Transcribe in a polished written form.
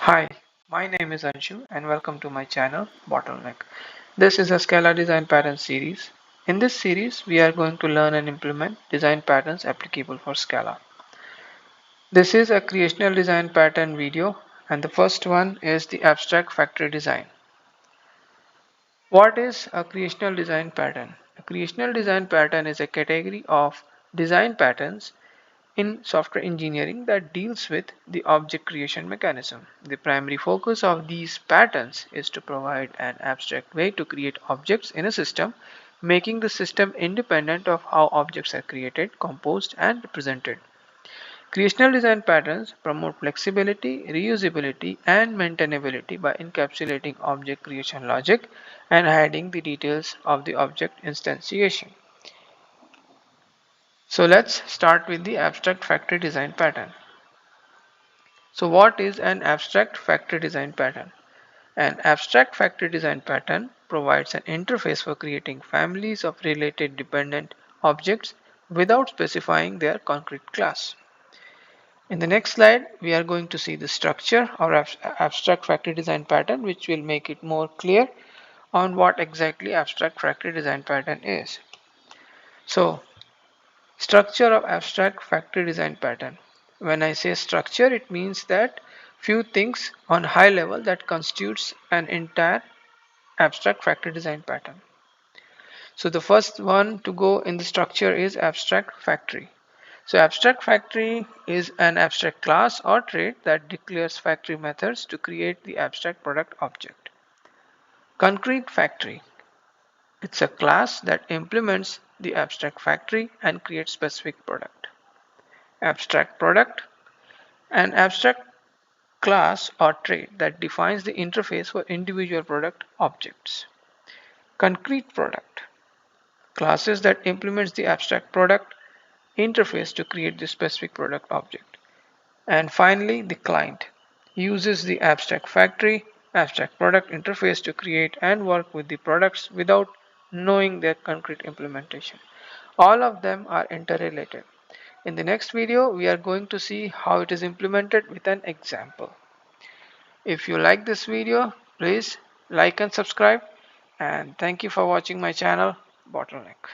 Hi, my name is Anshu and welcome to my channel Bottleneck. This is a Scala design pattern series. In this series, we are going to learn and implement design patterns applicable for Scala. This is a creational design pattern video and the first one is the abstract factory design. What is a creational design pattern? A creational design pattern is a category of design patterns in software engineering that deals with the object creation mechanism. The primary focus of these patterns is to provide an abstract way to create objects in a system, making the system independent of how objects are created, composed, and represented. Creational design patterns promote flexibility, reusability, and maintainability by encapsulating object creation logic and hiding the details of the object instantiation. So let's start with the abstract factory design pattern. So what is an abstract factory design pattern? An abstract factory design pattern provides an interface for creating families of related dependent objects without specifying their concrete class. In the next slide, we are going to see the structure of abstract factory design pattern, which will make it more clear on what exactly abstract factory design pattern is. So, structure of abstract factory design pattern. When I say structure, it means that few things on high level that constitutes an entire abstract factory design pattern. So the first one to go in the structure is abstract factory. So abstract factory is an abstract class or trait that declares factory methods to create the abstract product object. Concrete factory. It's a class that implements the abstract factory and creates specific product. Abstract product. An abstract class or trait that defines the interface for individual product objects. Concrete product. Classes that implements the abstract product interface to create the specific product object. And finally, the client uses the abstract factory, abstract product interface to create and work with the products without knowing their concrete implementation. All of them are interrelated. In the next video, we are going to see how it is implemented with an example. If you like this video, please like and subscribe, and thank you for watching my channel Bottleneck.